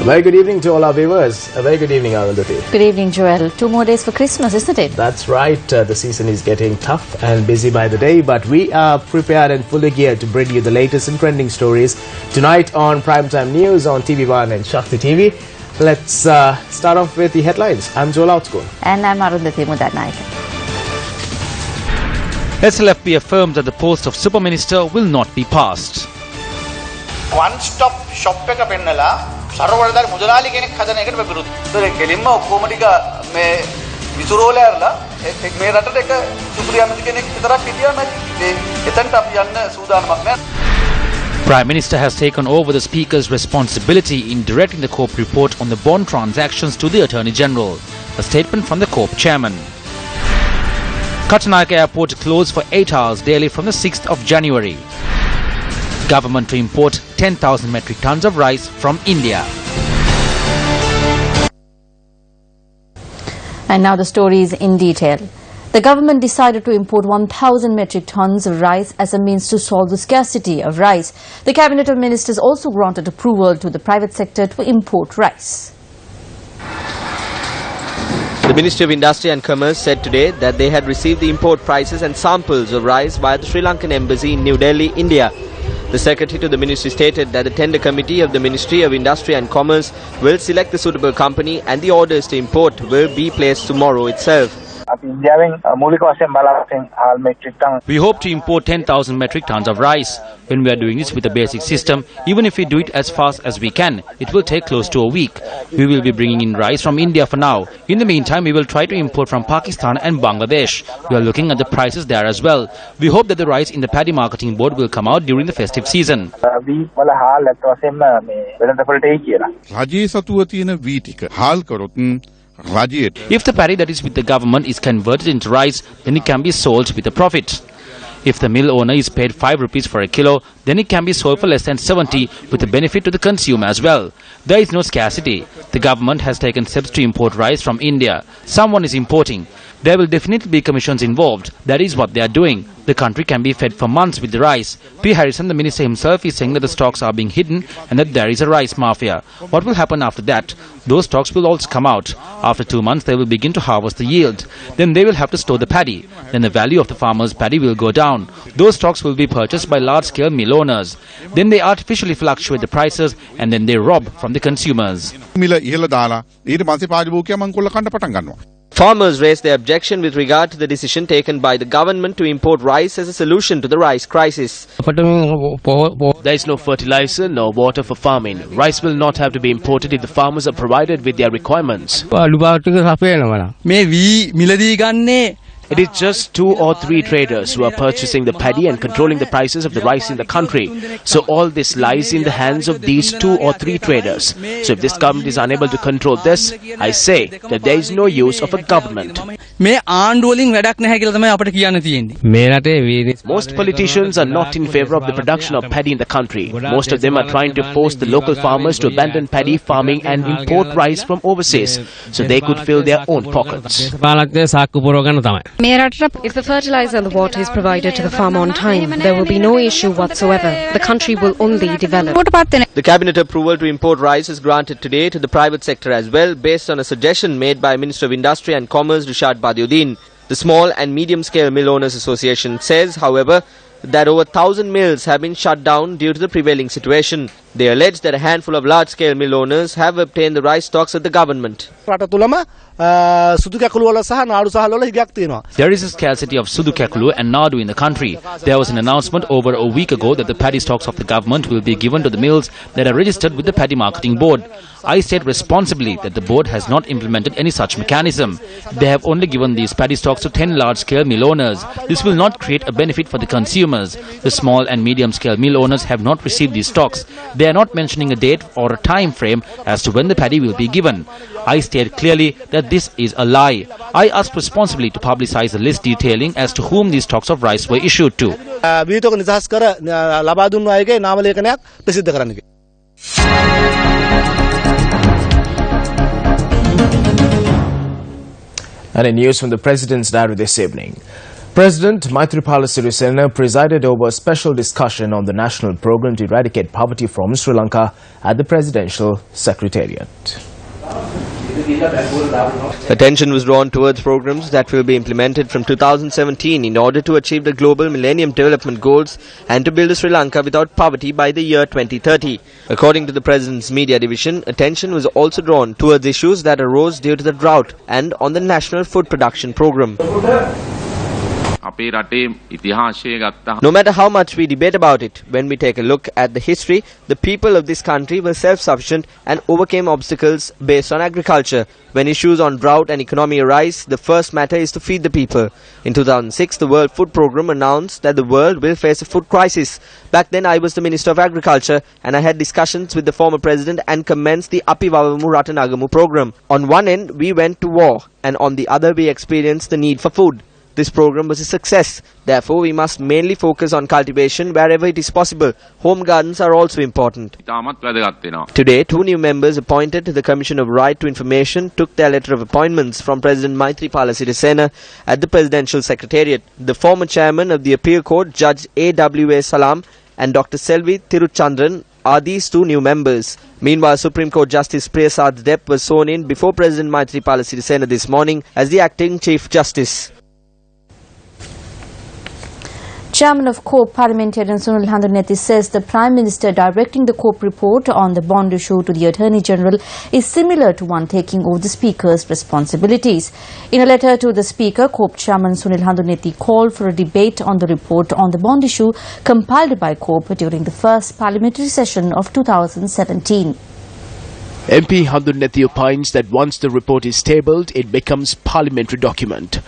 A very good evening to all our viewers. A very good evening, Arundhati. Good evening, Joel. 2 more days for Christmas, isn't it? That's right. The season is getting tough and busy by the day, but we are prepared and fully geared to bring you the latest and trending stories tonight on Primetime News on TV1 and Shakti TV. Let's start off with the headlines. I'm Joel Outschool. And I'm Arundhati Mudanayake. SLFP affirms that the post of Super Minister will not be passed. One-stop shop එක පෙන්නලා සර්වවලදාරි මුදලාලි කෙනෙක් හදන එකට මම විරුද්ධයි. ඒක කෙලින්ම ඔක්කොම ටික මේ විසුරෝල ඇරලා මේ රටට එක සුපිරි අමති කෙනෙක් විතරක් හිටියා මැති. එතනට අපි යන්න සූදානමක් නැහැ. Prime Minister has taken over the Speaker's responsibility in directing the CORP report on the bond transactions to the Attorney General. A statement from the CORP chairman. Katanayake Airport closed for 8 hours daily from the 6th of January. Government to import 10,000 metric tons of rice from India. And now the stories in detail. The government decided to import 1,000 metric tons of rice as a means to solve the scarcity of rice. The Cabinet of Ministers also granted approval to the private sector to import rice. The Ministry of Industry and Commerce said today that they had received the import prices and samples of rice via the Sri Lankan Embassy in New Delhi, India. The Secretary to the Ministry stated that the tender committee of the Ministry of Industry and Commerce will select the suitable company and the orders to import will be placed tomorrow itself. We hope to import 10,000 metric tons of rice. When we are doing this with a basic system, even if we do it as fast as we can, it will take close to a week. We will be bringing in rice from India for now. In the meantime, we will try to import from Pakistan and Bangladesh. We are looking at the prices there as well. We hope that the rice in the paddy marketing board will come out during the festive season. If the paddy that is with the government is converted into rice, then it can be sold with a profit. If the mill owner is paid 5 rupees for a kilo, then it can be sold for less than 70 with a benefit to the consumer as well. There is no scarcity. The government has taken steps to import rice from India. Someone is importing. There will definitely be commissions involved. That is what they are doing. The country can be fed for months with the rice. P. Harrison, the minister himself, is saying that the stocks are being hidden and that there is a rice mafia. What will happen after that? Those stocks will also come out. After 2 months, they will begin to harvest the yield. Then they will have to store the paddy. Then the value of the farmer's paddy will go down. Those stocks will be purchased by large-scale mill owners. Then they artificially fluctuate the prices and then they rob from the consumers. Farmers raised their objection with regard to the decision taken by the government to import rice as a solution to the rice crisis. There is no fertilizer, no water for farming. Rice will not have to be imported if the farmers are provided with their requirements. It is just 2 or 3 traders who are purchasing the paddy and controlling the prices of the rice in the country. So all this lies in the hands of these 2 or 3 traders. So if this government is unable to control this, I say that there is no use of a government. Most politicians are not in favor of the production of paddy in the country. Most of them are trying to force the local farmers to abandon paddy farming and import rice from overseas so they could fill their own pockets. If the fertilizer and the water is provided to the farmer on time, there will be no issue whatsoever. The country will only develop. The cabinet approval to import rice is granted today to the private sector as well, based on a suggestion made by Minister of Industry and Commerce Rishad Badiuddin. The Small and Medium Scale Mill Owners Association says, however, that over 1,000 mills have been shut down due to the prevailing situation. They allege that a handful of large-scale mill owners have obtained the rice stocks of the government. There is a scarcity of Sudu Kakulu and Nadu in the country. There was an announcement over a week ago that the paddy stocks of the government will be given to the mills that are registered with the Paddy Marketing Board. I state responsibly that the board has not implemented any such mechanism. They have only given these paddy stocks to 10 large-scale mill owners. This will not create a benefit for the consumers. The small and medium-scale mill owners have not received these stocks. They are not mentioning a date or a time frame as to when the paddy will be given. I state clearly that this is a lie. I ask responsibly to publicize the list detailing as to whom these stocks of rice were issued to. And in news from the President's Diary this evening. President Maithripala Sirisena presided over a special discussion on the national program to eradicate poverty from Sri Lanka at the Presidential Secretariat. Attention was drawn towards programs that will be implemented from 2017 in order to achieve the global Millennium Development Goals and to build a Sri Lanka without poverty by the year 2030. According to the President's media division, attention was also drawn towards issues that arose due to the drought and on the National Food Production Program. No matter how much we debate about it, when we take a look at the history, the people of this country were self-sufficient and overcame obstacles based on agriculture. When issues on drought and economy arise, the first matter is to feed the people. In 2006, the World Food Programme announced that the world will face a food crisis. Back then, I was the Minister of Agriculture and I had discussions with the former President and commenced the Api Wavamu Ratanagamu program. On one end, we went to war and on the other, we experienced the need for food. This program was a success. Therefore, we must mainly focus on cultivation wherever it is possible. Home gardens are also important. Today, 2 new members appointed to the Commission of Right to Information took their letter of appointments from President Maithripala Sirisena at the Presidential Secretariat. The former chairman of the Appeal Court, Judge A.W.A. Salam, and Dr. Selvi Tiruchandran are these 2 new members. Meanwhile, Supreme Court Justice Priyasad Depp was sworn in before President Maithripala Sirisena this morning as the acting Chief Justice. Chairman of COPE Parliamentarian Sunil Handuneti says the Prime Minister directing the COPE report on the bond issue to the Attorney General is similar to one taking over the Speaker's responsibilities. In a letter to the Speaker, COPE Chairman Sunil Handuneti called for a debate on the report on the bond issue compiled by COPE during the first parliamentary session of 2017. MP Handuneti opines that once the report is tabled, it becomes parliamentary document.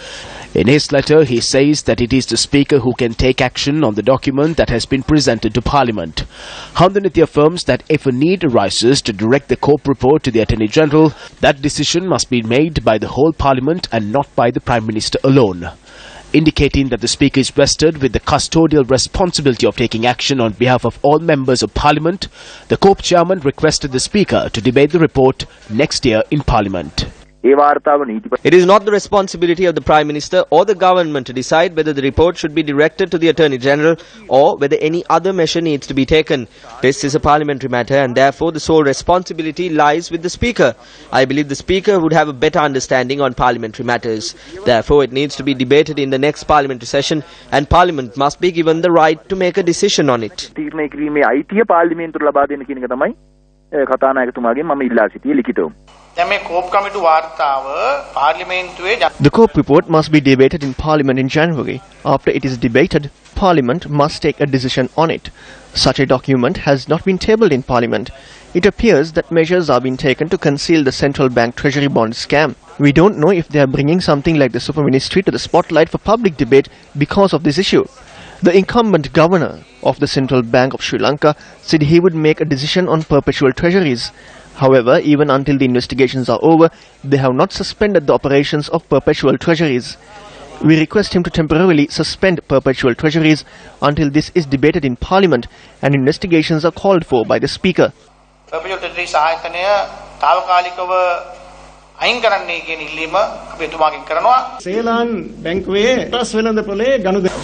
In his letter, he says that it is the Speaker who can take action on the document that has been presented to Parliament. Handuneti affirms that if a need arises to direct the COPE report to the Attorney General, that decision must be made by the whole Parliament and not by the Prime Minister alone. Indicating that the Speaker is vested with the custodial responsibility of taking action on behalf of all members of Parliament, the COPE chairman requested the Speaker to debate the report next year in Parliament. It is not the responsibility of the Prime Minister or the government to decide whether the report should be directed to the Attorney General or whether any other measure needs to be taken. This is a parliamentary matter and therefore the sole responsibility lies with the Speaker. I believe the Speaker would have a better understanding on parliamentary matters. Therefore, it needs to be debated in the next parliamentary session and Parliament must be given the right to make a decision on it. The COPE report must be debated in Parliament in January. After it is debated, Parliament must take a decision on it. Such a document has not been tabled in Parliament. It appears that measures are being taken to conceal the central bank treasury bond scam. We don't know if they are bringing something like the Super Ministry to the spotlight for public debate because of this issue. The incumbent governor of the Central Bank of Sri Lanka said he would make a decision on perpetual treasuries. However, even until the investigations are over, they have not suspended the operations of perpetual treasuries. We request him to temporarily suspend perpetual treasuries until this is debated in Parliament and investigations are called for by the Speaker. Perpetual treasury සායතනය తాවකාලිකව අයින් කරන්නයි කියන ඉල්ලීම අපි එතුමාගෙන් කරනවා.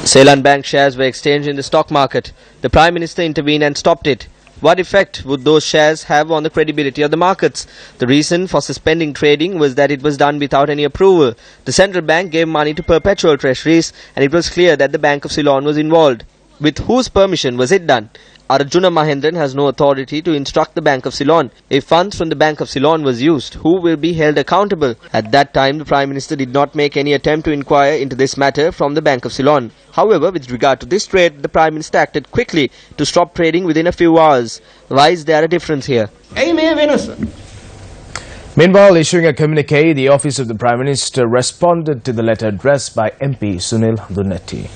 Ceylon Bank shares were exchanged in the stock market. The Prime Minister intervened and stopped it. What effect would those shares have on the credibility of the markets? The reason for suspending trading was that it was done without any approval. The central bank gave money to perpetual treasuries and it was clear that the Bank of Ceylon was involved. With whose permission was it done? Arjuna Mahendran has no authority to instruct the Bank of Ceylon. If funds from the Bank of Ceylon was used, who will be held accountable? At that time, the Prime Minister did not make any attempt to inquire into this matter from the Bank of Ceylon. However, with regard to this trade, the Prime Minister acted quickly to stop trading within a few hours. Why is there a difference here? Meanwhile, issuing a communique, the Office of the Prime Minister responded to the letter addressed by MP Sunil Handuneti.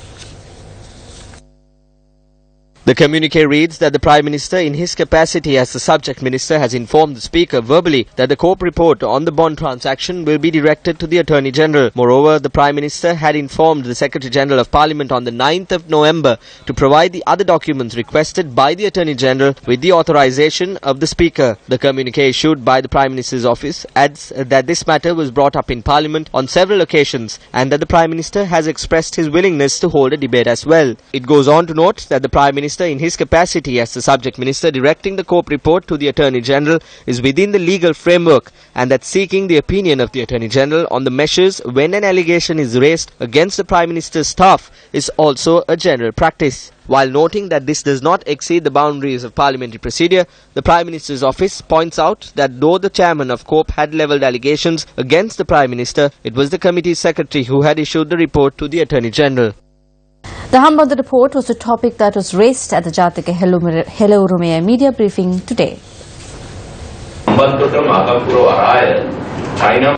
The communique reads that the Prime Minister, in his capacity as the subject minister, has informed the Speaker verbally that the COPE report on the bond transaction will be directed to the Attorney General. Moreover, the Prime Minister had informed the Secretary General of Parliament on the 9th of November to provide the other documents requested by the Attorney General with the authorization of the Speaker. The communique issued by the Prime Minister's office adds that this matter was brought up in Parliament on several occasions and that the Prime Minister has expressed his willingness to hold a debate as well. It goes on to note that the Prime Minister, in his capacity as the subject minister directing the COPE report to the Attorney General, is within the legal framework and that seeking the opinion of the Attorney General on the measures when an allegation is raised against the Prime Minister's staff is also a general practice. While noting that this does not exceed the boundaries of parliamentary procedure, the Prime Minister's office points out that though the chairman of COPE had levelled allegations against the Prime Minister, it was the committee's secretary who had issued the report to the Attorney General. The Hambantota report was the topic that was raised at the Jatika Hello Rumea media briefing today.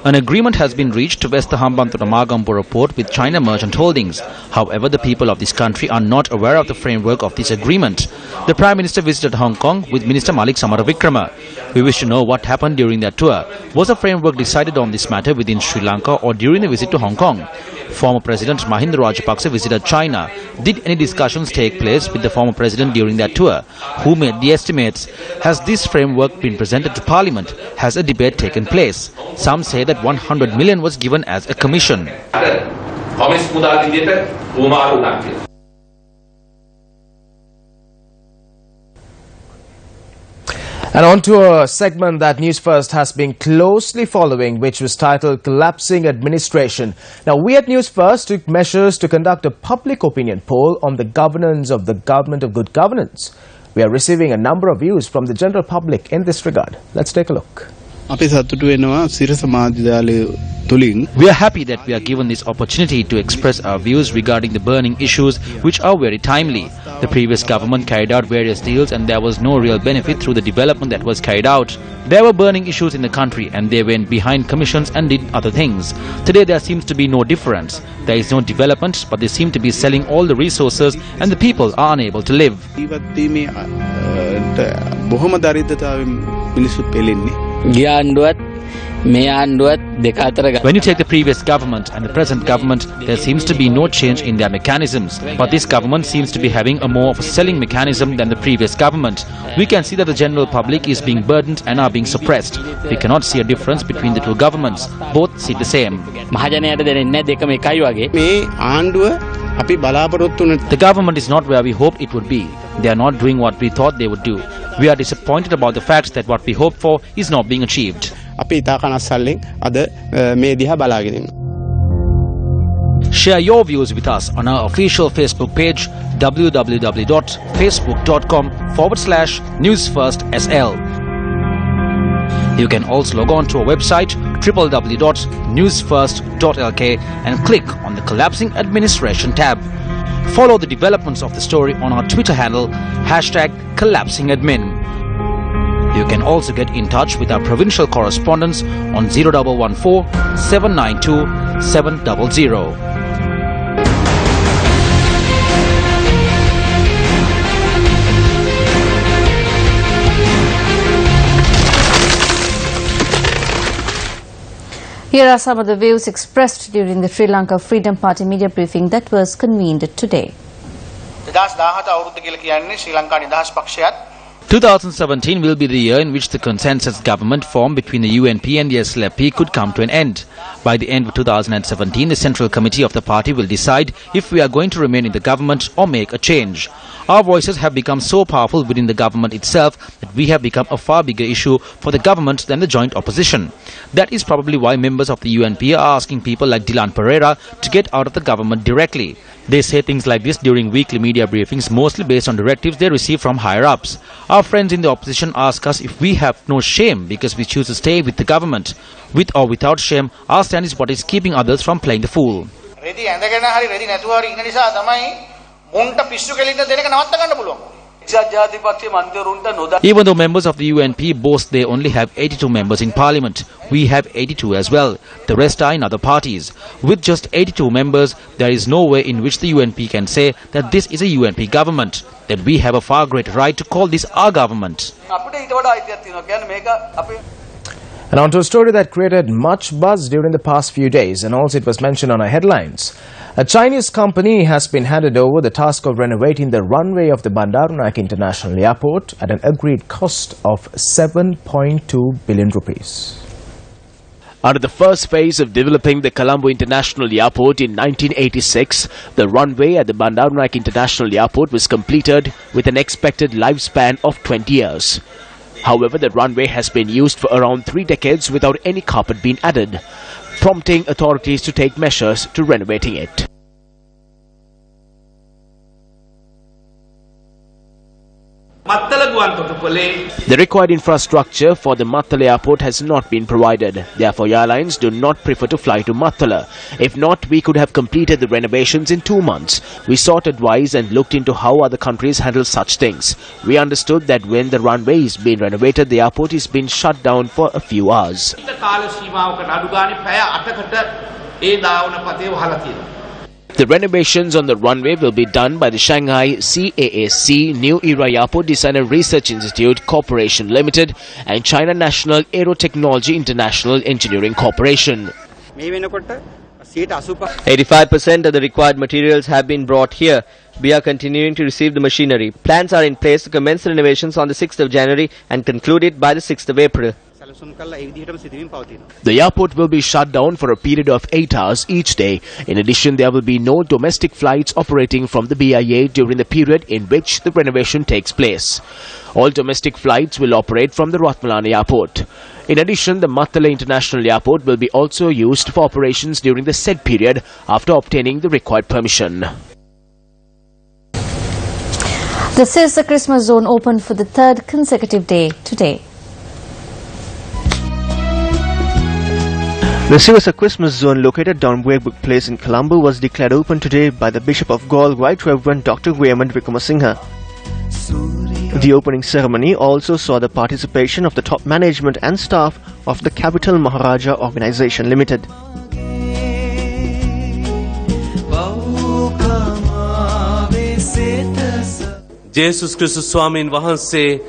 An agreement has been reached to vest the Hambantota Magampura port with China Merchant Holdings. However, the people of this country are not aware of the framework of this agreement. The Prime Minister visited Hong Kong with Minister Malik Samaravikrama. We wish to know what happened during that tour. Was a framework decided on this matter within Sri Lanka or during the visit to Hong Kong? Former President Mahinda Rajapaksa visited China. Did any discussions take place with the former president during that tour? Who made the estimates? Has this framework been presented to Parliament? Has a debate taken place? Some say that 100 million was given as a commission. And on to a segment that News First has been closely following, which was titled Collapsing Administration. Now, we at News First took measures to conduct a public opinion poll on the governance of the Government of Good Governance. We are receiving a number of views from the general public in this regard. Let's take a look. We are happy that we are given this opportunity to express our views regarding the burning issues, which are very timely. The previous government carried out various deals and there was no real benefit through the development that was carried out. There were burning issues in the country and they went behind commissions and did other things. Today there seems to be no difference. There is no development, but they seem to be selling all the resources and the people are unable to live. When you take the previous government and the present government, there seems to be no change in their mechanisms. But this government seems to be having a more of a selling mechanism than the previous government. We can see that the general public is being burdened and are being suppressed. We cannot see a difference between the two governments. Both seem the same. The government is not where we hoped it would be. They are not doing what we thought they would do. We are disappointed about the fact that what we hoped for is not being achieved. Share your views with us on our official Facebook page www.facebook.com/newsfirstsl. You can also log on to our website www.newsfirst.lk and click on the Collapsing Administration tab. Follow the developments of the story on our Twitter handle #CollapsingAdmin. You can also get in touch with our provincial correspondents on 0114 792 700. Here are some of the views expressed during the Sri Lanka Freedom Party media briefing that was convened today. 2017 will be the year in which the consensus government formed between the UNP and the SLP could come to an end. By the end of 2017, the Central Committee of the party will decide if we are going to remain in the government or make a change. Our voices have become so powerful within the government itself that we have become a far bigger issue for the government than the joint opposition. That is probably why members of the UNP are asking people like Dilan Pereira to get out of the government directly. They say things like this during weekly media briefings, mostly based on directives they receive from higher-ups. Our friends in the opposition ask us if we have no shame because we choose to stay with the government. With or without shame, our stand is what is keeping others from playing the fool. Even though members of the UNP boast they only have 82 members in parliament, we have 82 as well. The rest are in other parties. With just 82 members, there is no way in which the UNP can say that this is a UNP government, that we have a far greater right to call this our government. And on to a story that created much buzz during the past few days, and also it was mentioned on our headlines. A Chinese company has been handed over the task of renovating the runway of the Bandar Naik International Airport at an agreed cost of 7.2 billion rupees. Under the first phase of developing the Colombo International Airport in 1986, the runway at the Bandar Naik International Airport was completed with an expected lifespan of 20 years. However, the runway has been used for around 3 decades without any carpet being added, prompting authorities to take measures to renovating it. The required infrastructure for the Mattala airport has not been provided. Therefore, airlines do not prefer to fly to Mattala. If not, we could have completed the renovations in 2 months. We sought advice and looked into how other countries handle such things. We understood that when the runway is being renovated, the airport is being shut down for a few hours. The renovations on the runway will be done by the Shanghai CAAC New Era Airport Design and Research Institute Corporation Limited and China National Aerotechnology International Engineering Corporation. 85% of the required materials have been brought here. We are continuing to receive the machinery. Plans are in place to commence the renovations on the 6th of January and conclude it by the 6th of April. The airport will be shut down for a period of 8 hours each day. In addition, there will be no domestic flights operating from the BIA during the period in which the renovation takes place. All domestic flights will operate from the Ratmalani airport. In addition, the Mattala International Airport will be also used for operations during the said period after obtaining the required permission. The Sirsa Christmas Zone opened for the 3rd consecutive day today. The Sirsa Christmas Zone located down Weybrook Place in Colombo was declared open today by the Bishop of Gaul, Right Reverend Dr. Raymond Wickramasinghe. The opening ceremony also saw the participation of the top management and staff of the Capital Maharaja Organisation Limited. Jesus Christus Swamin Vahanse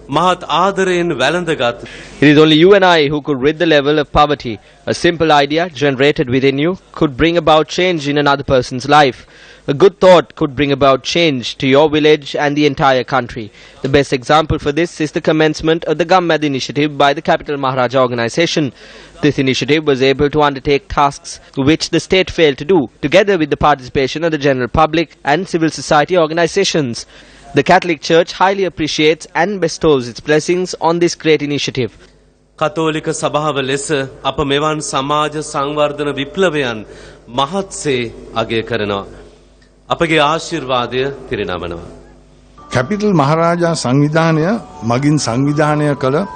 Mahat Adareen Valandagat. It is only you and I who could rid the level of poverty. A simple idea generated within you could bring about change in another person's life. A good thought could bring about change to your village and the entire country. The best example for this is the commencement of the Gammad initiative by the Capital Maharaja Organisation. This initiative was able to undertake tasks which the state failed to do, together with the participation of the general public and civil society organisations. The Catholic Church highly appreciates and bestows its blessings on this great initiative. කතෝලික සභාව ලෙස අප මෙවන් සමාජ සංවර්ධන විප්ලවයන් මහත්සේ අගය කරනවා. අපගේ ආශිර්වාදය පිරිනමනවා. Capital Maharaja සංවිධානය මගින් සංවිධානය කළ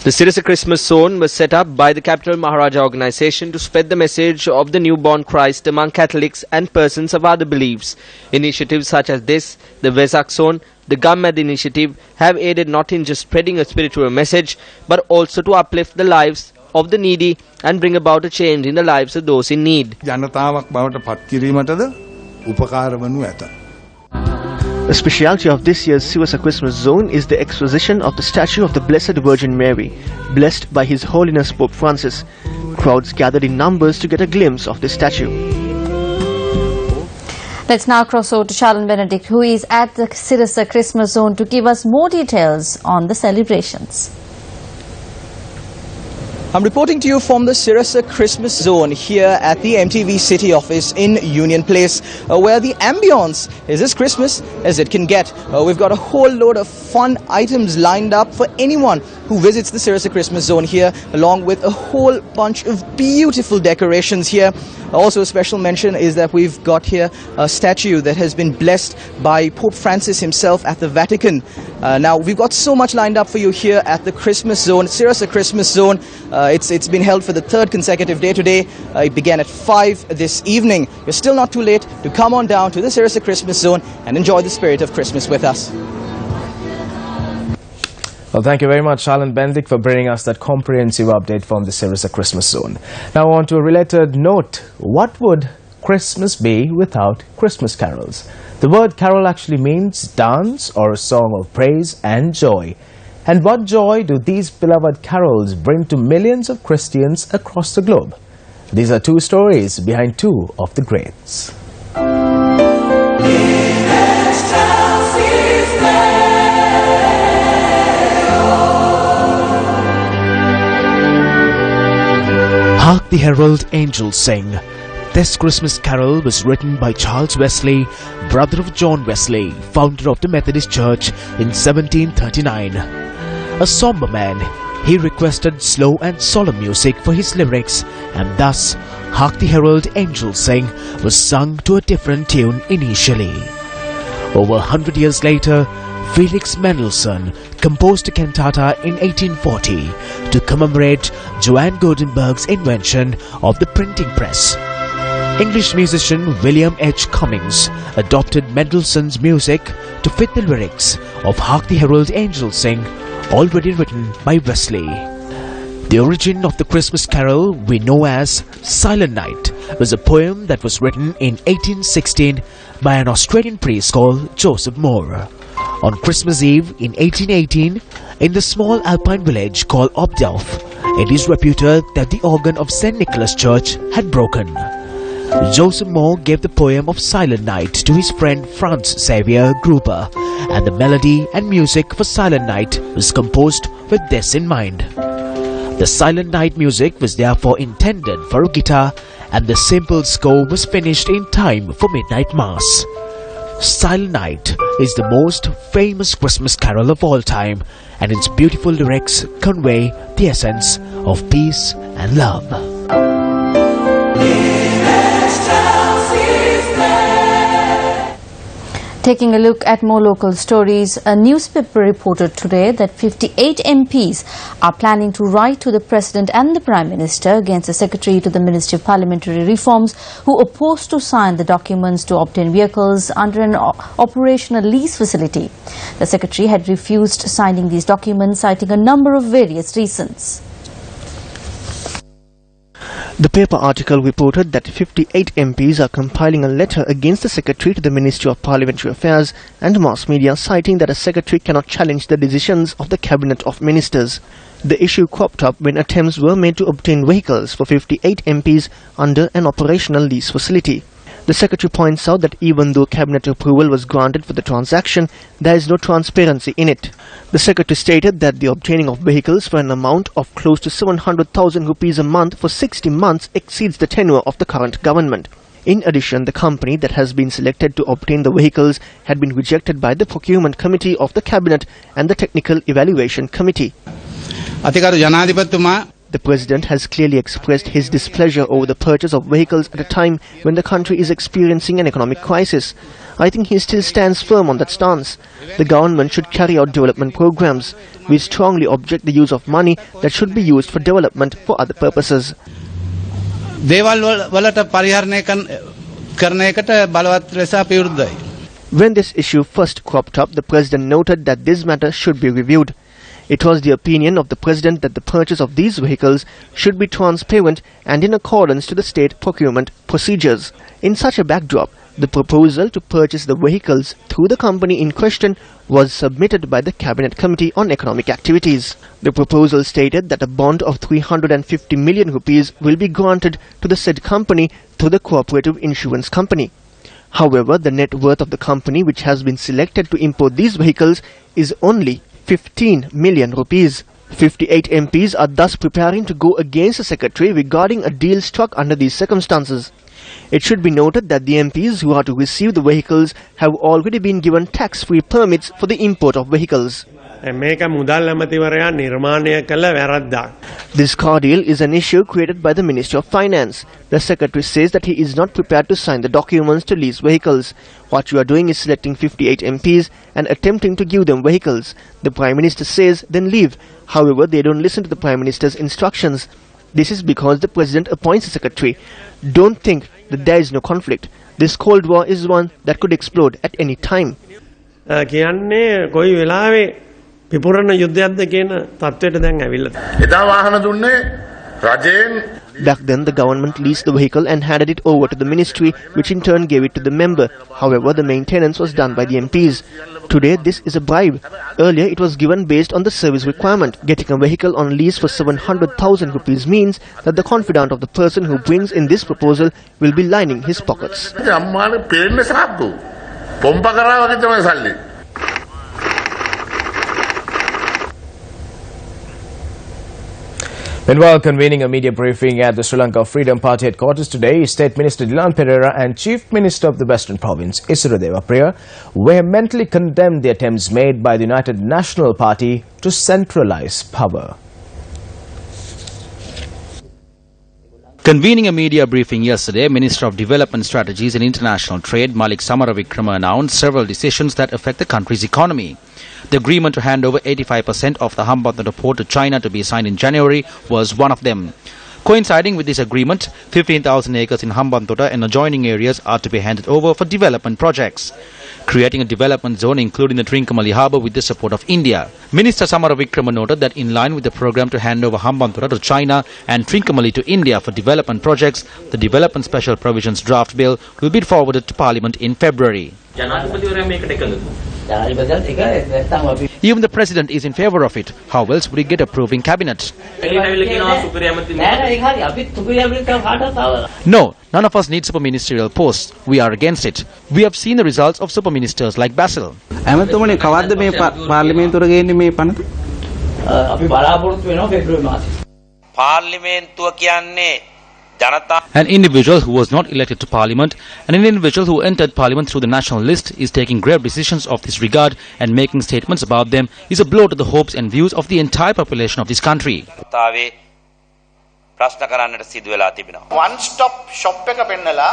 The Sirsa Christmas Zone was set up by the Capital Maharaja Organisation to spread the message of the newborn Christ among Catholics and persons of other beliefs. Initiatives such as this, the Vesak Zone, the Gammad initiative have aided not in just spreading a spiritual message, but also to uplift the lives of the needy and bring about a change in the lives of those in need. ජනතාවක් බවට පත් කිරීමටද උපකාර වනු ඇත. The speciality of this year's Sirsa Christmas Zone is the exposition of the statue of the Blessed Virgin Mary, blessed by His Holiness Pope Francis. Crowds gathered in numbers to get a glimpse of this statue. Let's now cross over to Sharon Benedict, who is at the Sirsa Christmas Zone, to give us more details on the celebrations. I'm reporting to you from the Sirsa Christmas Zone here at the MTV City office in Union Place, where the ambience is as Christmas as it can get. We've got a whole load of fun items lined up for anyone who visits the Sirsa Christmas Zone here, along with a whole bunch of beautiful decorations here. Also, a special mention is that we've got here a statue that has been blessed by Pope Francis himself at the Vatican. Now, we've got so much lined up for you here at the Christmas Zone, Sirsa Christmas Zone. It's been held for the 3rd consecutive day today. It began at 5 this evening. You're still not too late to come on down to the Sirsa Christmas Zone and enjoy the spirit of Christmas with us. Well, thank you very much, Alan Bendick, for bringing us that comprehensive update from the Sirisa Christmas Zone. Now on to a related note. What would Christmas be without Christmas carols? The word carol actually means dance or a song of praise and joy. And what joy do these beloved carols bring to millions of Christians across the globe? These are two stories behind two of the greats. Hark the herald angels sing. This Christmas carol was written by Charles Wesley, brother of John Wesley, founder of the Methodist Church in 1739. A somber man, he requested slow and solemn music for his lyrics, and thus Hark the Herald Angels Sing was sung to a different tune initially. Over 100 years later, Felix Mendelssohn composed a cantata in 1840 to commemorate Johann Gutenberg's invention of the printing press. English musician William H. Cummings adopted Mendelssohn's music to fit the lyrics of Hark the Herald Angels Sing, already written by Wesley. The origin of the Christmas carol we know as Silent Night was a poem that was written in 1816 by an Australian priest called Joseph Moore. On Christmas Eve in 1818, in the small alpine village called Obdorf, it is reputed that the organ of St. Nicholas Church had broken. Joseph Moore gave the poem of Silent Night to his friend Franz Xavier Gruber, and the melody and music for Silent Night was composed with this in mind. The Silent Night music was therefore intended for a guitar, and the simple score was finished in time for midnight mass. Silent Night is the most famous Christmas carol of all time, and its beautiful lyrics convey the essence of peace and love. Taking a look at more local stories, a newspaper reported today that 58 MPs are planning to write to the President and the Prime Minister against the Secretary to the Ministry of Parliamentary Reforms who opposed to sign the documents to obtain vehicles under an operational lease facility. The Secretary had refused signing these documents, citing a number of various reasons. The paper article reported that 58 MPs are compiling a letter against the Secretary to the Ministry of Parliamentary Affairs and Mass Media, citing that a Secretary cannot challenge the decisions of the Cabinet of Ministers. The issue cropped up when attempts were made to obtain vehicles for 58 MPs under an operational lease facility. The Secretary points out that even though Cabinet approval was granted for the transaction, there is no transparency in it. The Secretary stated that the obtaining of vehicles for an amount of close to 700,000 rupees a month for 60 months exceeds the tenure of the current government. In addition, the company that has been selected to obtain the vehicles had been rejected by the Procurement Committee of the Cabinet and the Technical Evaluation Committee. The President has clearly expressed his displeasure over the purchase of vehicles at a time when the country is experiencing an economic crisis. I think he still stands firm on that stance. The government should carry out development programs. We strongly object the use of money that should be used for development for other purposes. When this issue first cropped up, the President noted that this matter should be reviewed. It was the opinion of the President that the purchase of these vehicles should be transparent and in accordance to the state procurement procedures. In such a backdrop, the proposal to purchase the vehicles through the company in question was submitted by the Cabinet Committee on Economic Activities. The proposal stated that a bond of 350 million rupees will be granted to the said company through the Cooperative Insurance Company. However, the net worth of the company which has been selected to import these vehicles is only 15 million rupees. 58 MPs are thus preparing to go against the Secretary regarding a deal struck under these circumstances. It should be noted that the MPs who are to receive the vehicles have already been given tax-free permits for the import of vehicles. This car deal is an issue created by the Ministry of Finance. The Secretary says that he is not prepared to sign the documents to lease vehicles. What you are doing is selecting 58 MPs and attempting to give them vehicles. The Prime Minister says, then leave. However, they don't listen to the Prime Minister's instructions. This is because the President appoints a Secretary. Don't think that there is no conflict. This Cold War is one that could explode at any time. පිපුරන යුද්ධයක්ද කියන තත්ත්වයට දැන් ඇවිල්ලා. එදා වාහන දුන්නේ රජයෙන්. Back then, the government leased the vehicle and handed it over to the ministry, which in turn gave it to the member. However, the maintenance was done by the MPs. Today, this is a bribe. Earlier, it was given based on the service requirement. Getting a vehicle on lease for 700,000 rupees means that the confidant of the person who brings in this proposal will be lining his pockets. Meanwhile, convening a media briefing at the Sri Lanka Freedom Party headquarters today, State Minister Dilan Pereira and Chief Minister of the Western Province, Isuradeva Priya, vehemently condemned the attempts made by the United National Party to centralise power. Convening a media briefing yesterday, Minister of Development Strategies and International Trade Malik Samaravikrama announced several decisions that affect the country's economy. The agreement to hand over 85% of the Hambantota port to China to be signed in January was one of them. Coinciding with this agreement, 15,000 acres in Hambantota and adjoining areas are to be handed over for development projects, creating a development zone including the Trincomalee harbour with the support of India. Minister Samaravikrama noted that in line with the program to hand over Hambantota to China and Trincomalee to India for development projects, the Development Special Provisions draft bill will be forwarded to Parliament in February. Even the President is in favour of it. How else would he get approval in Cabinet? No, none of us need super ministerial posts. We are against it. We have seen the results of super ministers like Basil. An individual who was not elected to Parliament and an individual who entered Parliament through the national list is taking grave decisions of this regard and making statements about them is a blow to the hopes and views of the entire population of this country. One-stop shop එක පෙන්නලා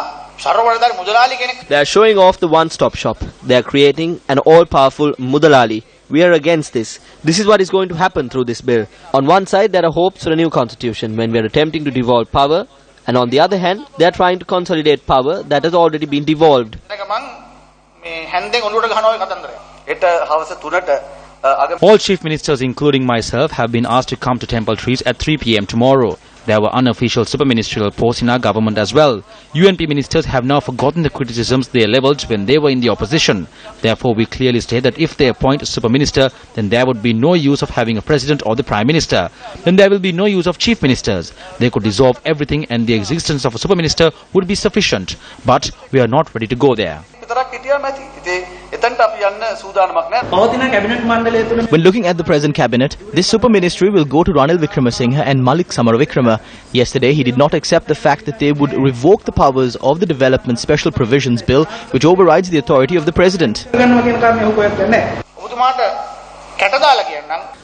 සර්වවලදාරි මුදලාලි කෙනෙක්. They are showing off the one-stop shop. They are creating an all-powerful Mudalali. We are against this. This is what is going to happen through this bill. On one side, there are hopes for a new constitution when we are attempting to devolve power. And on the other hand, they are trying to consolidate power that has already been devolved. All chief ministers, including myself, have been asked to come to Temple Trees at 3 p.m. tomorrow. There were unofficial superministerial posts in our government as well. UNP ministers have now forgotten the criticisms they levelled when they were in the opposition. Therefore, we clearly state that if they appoint a superminister, then there would be no use of having a president or the prime minister. Then there will be no use of chief ministers. They could dissolve everything and the existence of a superminister would be sufficient. But we are not ready to go there. When looking at the present cabinet, this super ministry will go to Ranil Wickremesinghe and Malik Samaravikrama. Yesterday, he did not accept the fact that they would revoke the powers of the Development Special Provisions Bill, which overrides the authority of the President.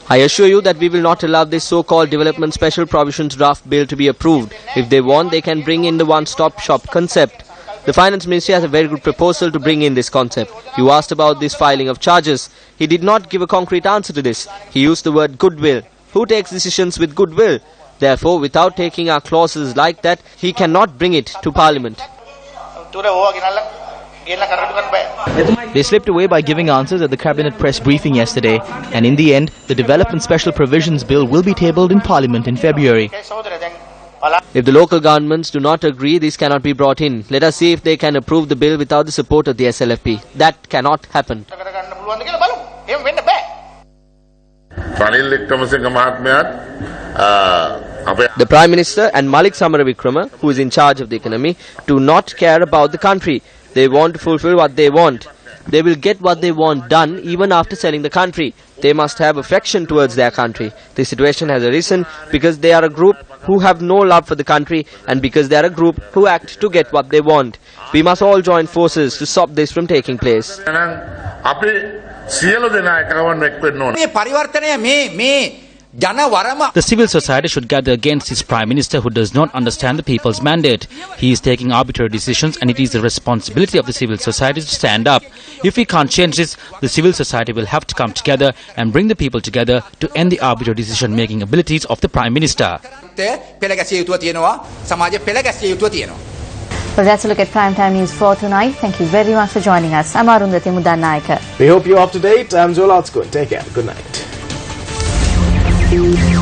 I assure you that we will not allow this so-called Development Special Provisions draft bill to be approved. If they want, they can bring in the one-stop shop concept. The Finance Ministry has a very good proposal to bring in this concept. You asked about this filing of charges. He did not give a concrete answer to this. He used the word goodwill. Who takes decisions with goodwill? Therefore, without taking our clauses like that, he cannot bring it to Parliament. They slipped away by giving answers at the Cabinet press briefing yesterday, and in the end, the Development Special Provisions Bill will be tabled in Parliament in February. If the local governments do not agree, this cannot be brought in. Let us see if they can approve the bill without the support of the SLFP. That cannot happen. The Prime Minister and Malik Samaravikrama, who is in charge of the economy, do not care about the country. They want to fulfill what they want. They will get what they want done even after selling the country. They must have affection towards their country. This situation has arisen because they are a group who have no love for the country and because they are a group who act to get what they want. We must all join forces to stop this from taking place. The civil society should gather against his Prime Minister who does not understand the people's mandate. He is taking arbitrary decisions and it is the responsibility of the civil society to stand up. If we can't change this, the civil society will have to come together and bring the people together to end the arbitrary decision-making abilities of the Prime Minister. Well, that's a look at Primetime News for tonight. Thank you very much for joining us. I'm Arundhati Mudannaika. We hope you're up to date. I'm Zola Otskun. Take care. Good night. you.